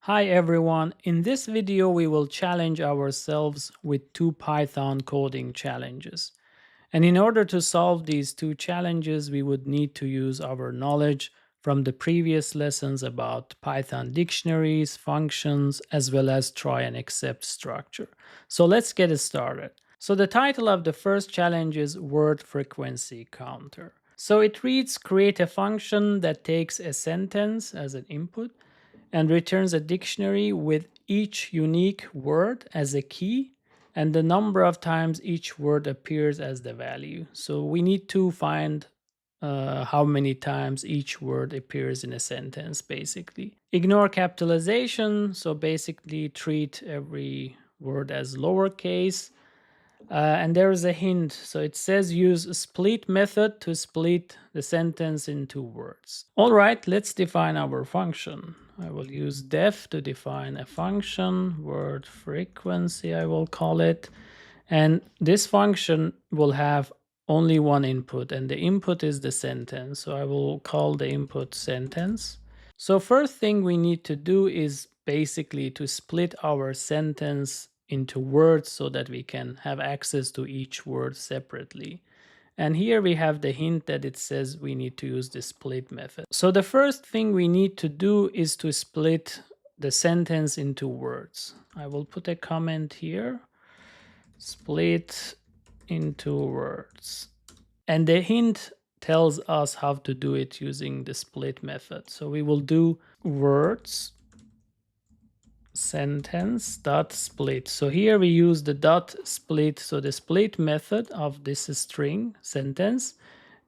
Hi everyone, in this video we will challenge ourselves with two Python coding challenges. And in order to solve these two challenges, we would need to use our knowledge from the previous lessons about Python dictionaries, functions, as well as try and except structure. So let's get it started. So the title of the first challenge is word frequency counter. So it reads, create a function that takes a sentence as an input and returns a dictionary with each unique word as a key and the number of times each word appears as the value. So we need to find how many times each word appears in a sentence, basically. Ignore capitalization, so basically treat every word as lowercase. And there is a hint. So it says use a split method to split the sentence into words. All right, let's define our function. I will use def to define a function, word frequency I will call it. And this function will have only one input, and the input is the sentence. So I will call the input sentence. So first thing we need to do is basically to split our sentence into words so that we can have access to each word separately. And here we have the hint that it says we need to use the split method. So the first thing we need to do is to split the sentence into words. I will put a comment here, split into words. And the hint tells us how to do it using the split method. So we will do words sentence dot split. So here we use the dot split, so the split method of this string sentence,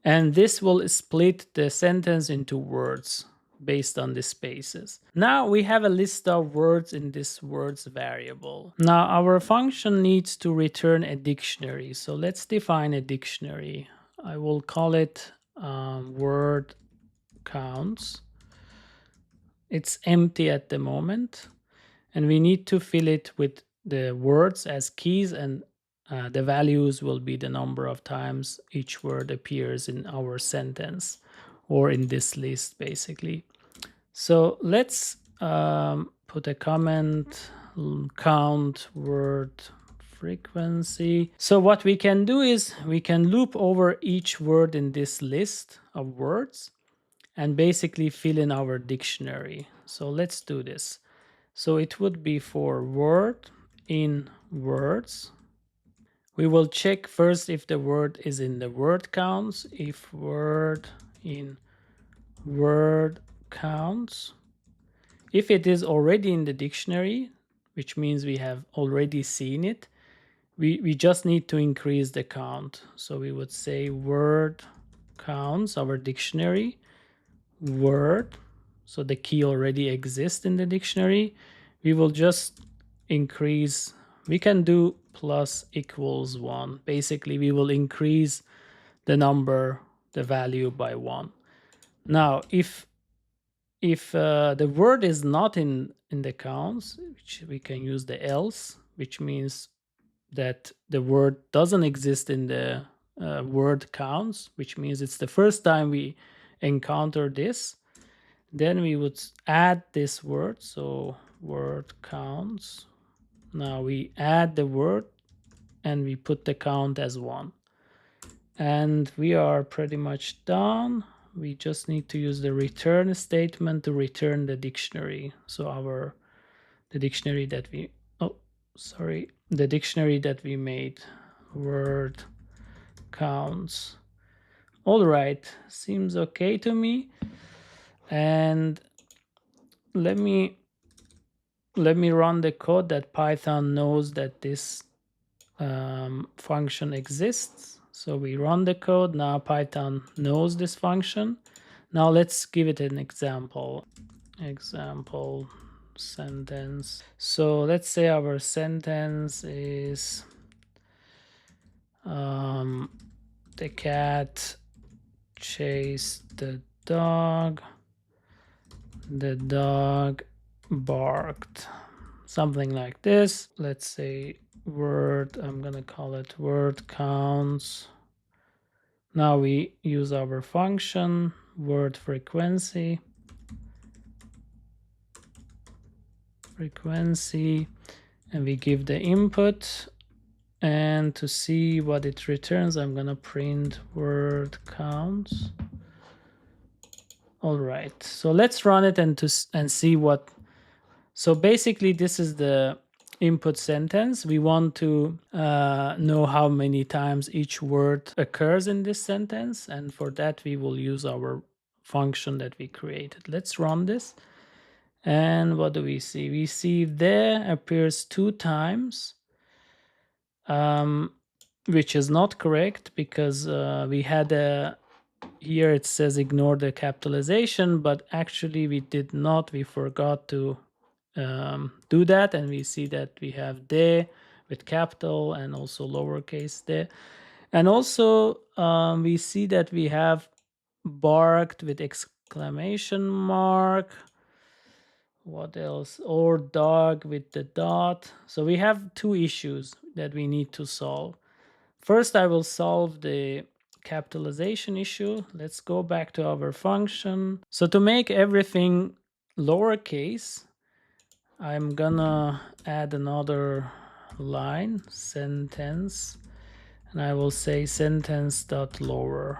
and this will split the sentence into words based on the spaces. Now we have a list of words in this words variable. Now our function needs to return a dictionary. So let's define a dictionary. I will call it word counts. It's empty at the moment, and we need to fill it with the words as keys, and the values will be the number of times each word appears in our sentence or in this list, basically. So let's put a comment, count word frequency. So what we can do is we can loop over each word in this list of words and basically fill in our dictionary. So let's do this. So it would be for word in words. We will check first if the word is in the word counts. If word in word counts. If it is already in the dictionary, which means we have already seen it, we just need to increase the count. So we would say word counts, our dictionary, word. So the key already exists in the dictionary. We will just increase, we can do plus equals 1. Basically, we will increase the number, the value by 1. Now, if the word is not in the counts, which we can use the else, which means that the word doesn't exist in the word counts, which means it's the first time we encounter this, then we would add this word. So word counts. Now we add the word and we put the count as 1. And we are pretty much done. We just need to use the return statement to return the dictionary. So the dictionary that we, the dictionary that we made, word counts. All right, seems okay to me. And let me run the code that Python knows that this function exists. So we run the code. Now Python knows this function. Now let's give it an example. Example sentence. So let's say our sentence is the cat chased the dog. The dog barked. Something like this. Let's say word, I'm gonna call it word counts. Now we use our function word frequency. frequency, and we give the input. And to see what it returns, I'm gonna print word counts. All right, so let's run it and see what. So basically, this is the input sentence. We want to know how many times each word occurs in this sentence, and for that we will use our function that we created. Let's run this. And what do we see? We see there appears 2 times, which is not correct because we had a, here it says ignore the capitalization, but actually we did not. We forgot to do that, and we see that we have there with capital and also lowercase there. And also we see that we have barked with exclamation mark. What else? Or dog with the dot. So we have 2 issues that we need to solve. First, I will solve the capitalization issue. Let's go back to our function. So to make everything lowercase, I'm gonna add another line, sentence, and I will say sentence.lower.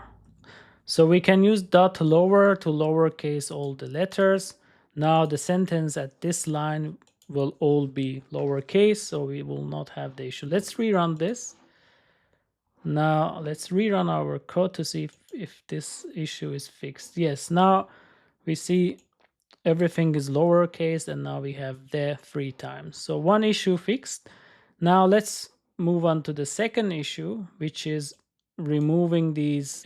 So we can use dot lower to lowercase all the letters. Now the sentence at this line will all be lowercase, so we will not have the issue. Let's rerun this. Now let's rerun our code to see if this issue is fixed. Yes, now we see everything is lowercase, and now we have there 3 times. So one issue fixed. Now let's move on to the second issue, which is removing these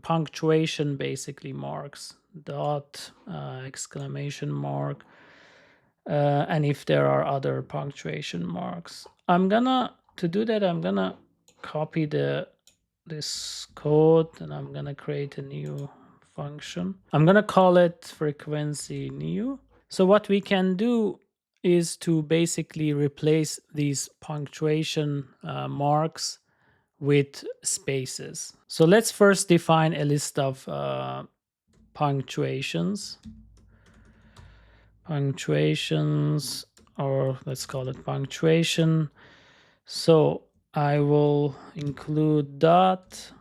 punctuation basically marks, dot, exclamation mark, and if there are other punctuation marks. To do that, I'm gonna copy this code, and I'm gonna create a new function. I'm gonna call it frequency new. So what we can do is to basically replace these punctuation marks with spaces. So let's first define a list of punctuations, or let's call it punctuation. So I will include dot,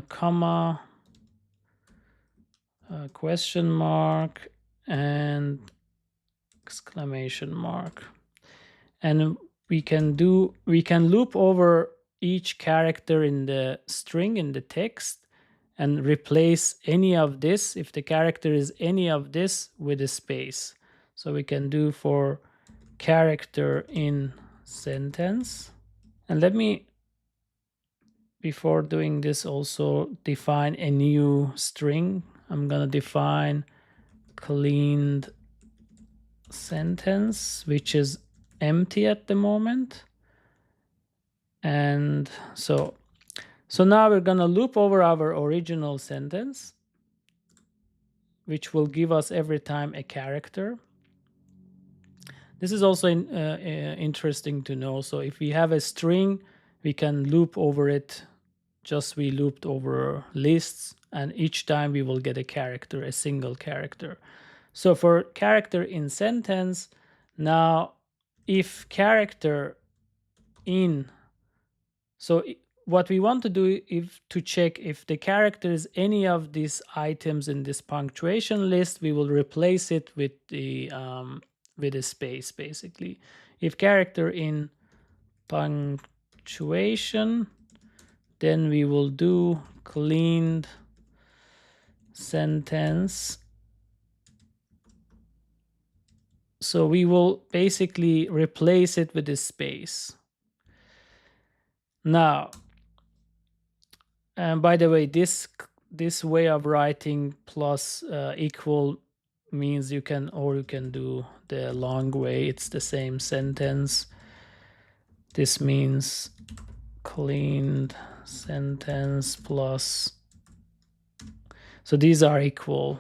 comma, question mark, and exclamation mark. And we can loop over each character in the string, in the text, and replace any of this, if the character is any of this, with a space. So we can do for character in sentence. And let me, before doing this, also define a new string. I'm gonna define cleaned sentence, which is empty at the moment. And so now we're gonna loop over our original sentence, which will give us every time a character. This is also interesting to know. So if we have a string, we can loop over it, just we looped over lists, and each time we will get a character, a single character. So for character in sentence, now if character in, so what we want to do is to check if the character is any of these items in this punctuation list, we will replace it with a space basically. If character in punctuation, then we will do cleaned sentence. So we will basically replace it with a space. Now, and by the way, this way of writing plus equal means you can do the long way. It's the same sentence. This means cleaned sentence plus. So these are equal.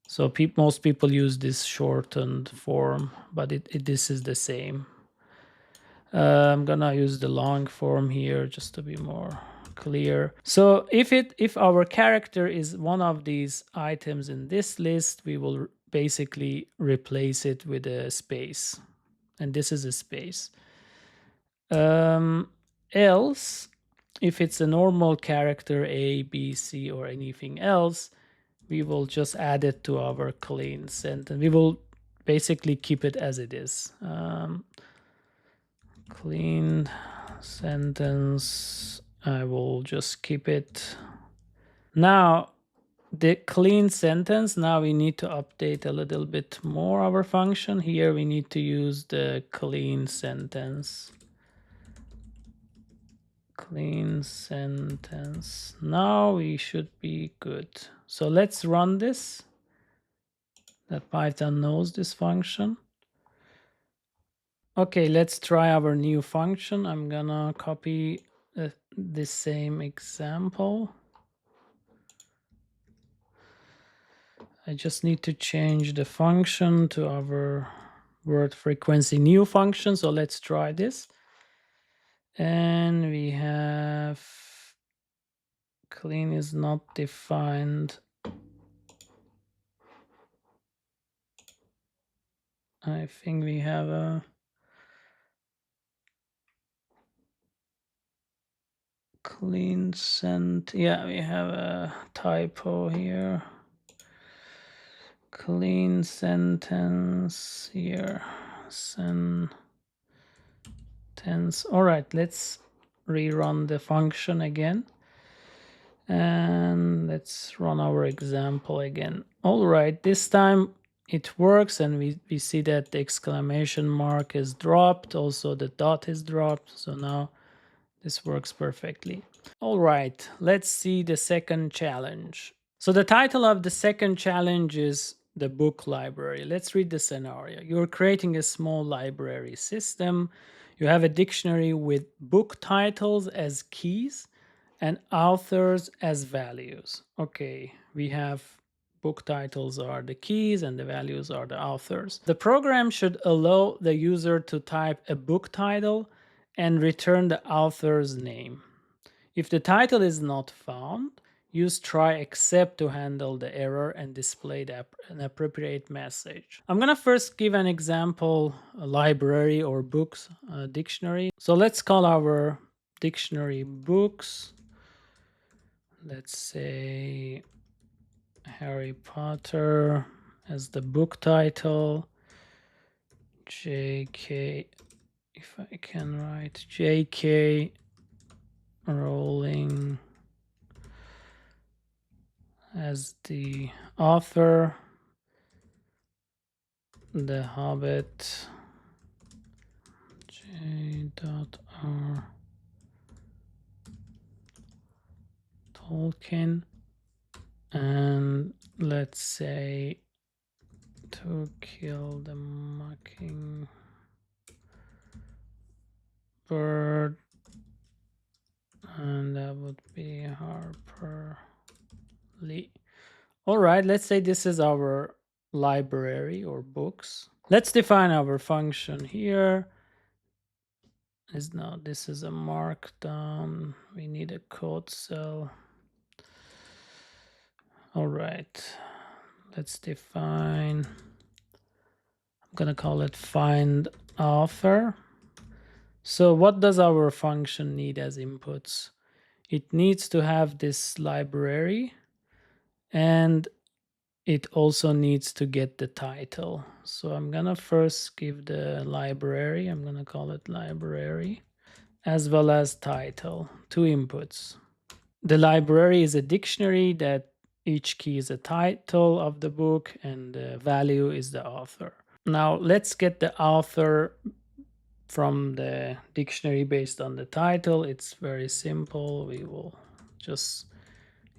So most people use this shortened form, but this is the same. I'm gonna use the long form here just to be more clear. So if our character is one of these items in this list, we will basically replace it with a space, and this is a space. Else, if it's a normal character A, B, C, or anything else, we will just add it to our clean sentence. We will basically keep it as it is. Clean sentence, I will just keep it. Now, the clean sentence, now we need to update a little bit more our function. Here we need to use the clean sentence. Clean sentence. Now we should be good. So let's run this. That Python knows this function. Okay, let's try our new function. I'm gonna copy the same example. I just need to change the function to our word frequency new function. So let's try this. And we have clean is not defined. I think we have a clean sent. Yeah, we have a typo here. Clean sentence here. Sentence. All right, let's rerun the function again. And let's run our example again. All right, this time it works, and we see that the exclamation mark is dropped. Also, the dot is dropped. So now this works perfectly. All right, let's see the second challenge. So the title of the second challenge is the book library. Let's read the scenario. You're creating a small library system. You have a dictionary with book titles as keys and authors as values. Okay, we have book titles are the keys and the values are the authors. The program should allow the user to type a book title and return the author's name. If the title is not found, use try except to handle the error and display an appropriate message. I'm gonna first give an example, a library or books dictionary. So let's call our dictionary books. Let's say Harry Potter as the book title. JK, if I can write JK Rowling as the author. The Hobbit. J.R. Tolkien. And let's say To Kill the Mockingbird, and that would be Harper Lee. All right, let's say this is our library or books. Let's define our function here. This is a markdown. We need a code cell. All right, let's define, I'm gonna call it find author. So what does our function need as inputs? It needs to have this library, and it also needs to get the title. So I'm gonna first give the library, I'm gonna call it library, as well as title, two inputs. The library is a dictionary that each key is a title of the book and the value is the author. Now let's get the author from the dictionary based on the title. It's very simple. We will just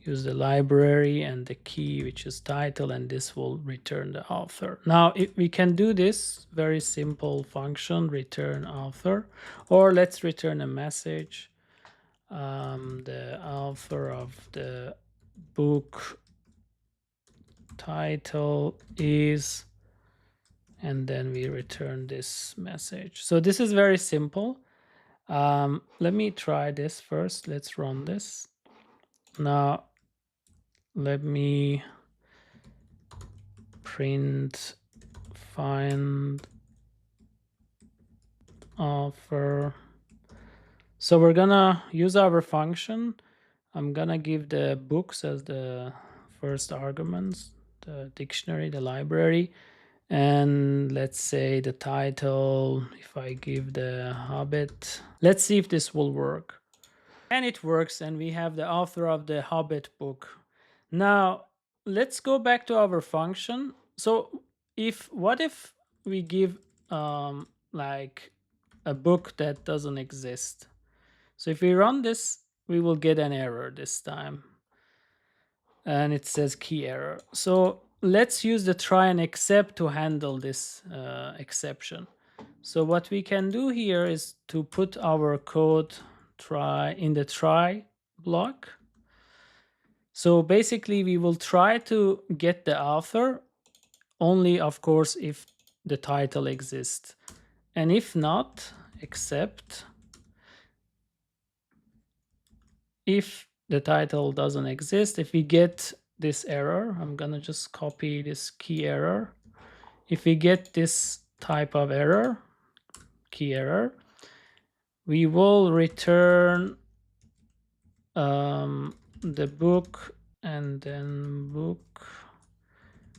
use the library and the key, which is title, and this will return the author. Now, if we can do this very simple function, return author, or let's return a message. The author of the book title is, and then we return this message. So this is very simple. Let me try this first. Let's run this. Now, let me print find offer. So we're gonna use our function. I'm gonna give the books as the first arguments, the dictionary, the library, and let's say the title. If I give the Hobbit, let's see if this will work. And it works, and we have the author of the Hobbit book. Now let's go back to our function. So if what if we give like a book that doesn't exist? So if we run this, we will get an error this time, and it says key error. So let's use the try and except to handle this exception. So what we can do here is to put our code try in the try block. So basically we will try to get the author only, of course, if the title exists, and if not, except if the title doesn't exist. If we get this error, I'm gonna just copy this key error. If we get this type of error, key error, we will return the book, and then book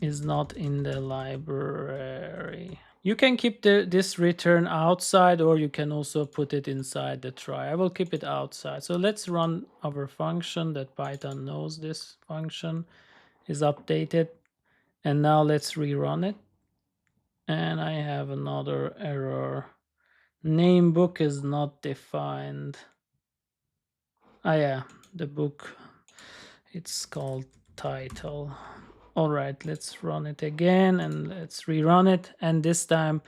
is not in the library. You can keep this return outside, or you can also put it inside the try. I will keep it outside. So let's run our function that Python knows this function is updated. And now let's rerun it. And I have another error. Name book is not defined. Ah yeah, the book, it's called title. All right, let's run it again and let's rerun it. And this time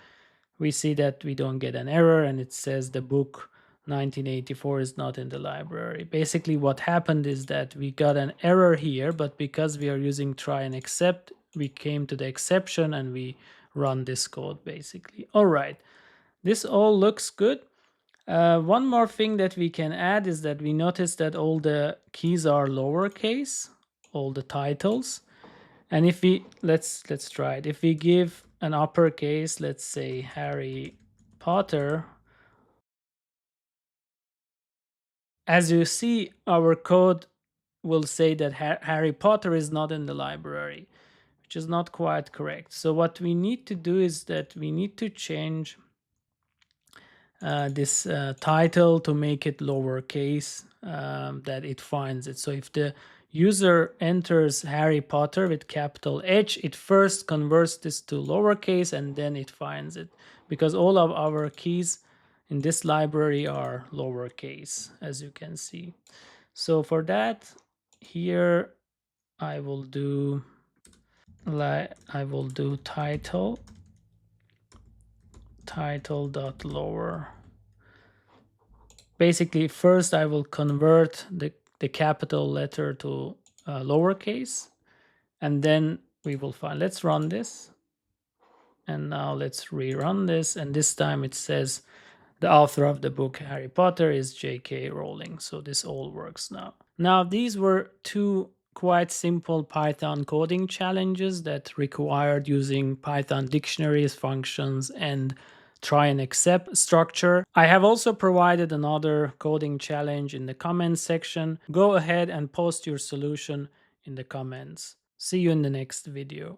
we see that we don't get an error, and it says the book 1984 is not in the library. Basically what happened is that we got an error here, but because we are using try and except, we came to the exception and we run this code basically. All right, this all looks good. One more thing that we can add is that we notice that all the keys are lowercase, all the titles. And if we let's try it. If we give an uppercase, let's say Harry Potter, as you see, our code will say that Harry Potter is not in the library, which is not quite correct. So what we need to do is that we need to change this title to make it lowercase, that it finds it. So if the user enters Harry Potter with capital H, it first converts this to lowercase and then it finds it, because all of our keys in this library are lowercase, as you can see. So for that, here I will do title dot lower. Basically, first I will convert the capital letter to lowercase, and then we will find. Let's run this. And now let's rerun this. And this time it says the author of the book Harry Potter is J.K. Rowling. So this all works now. Now, these were two quite simple Python coding challenges that required using Python dictionaries, functions, and try and except structure. I have also provided another coding challenge in the comments section. Go ahead and post your solution in the comments. See you in the next video.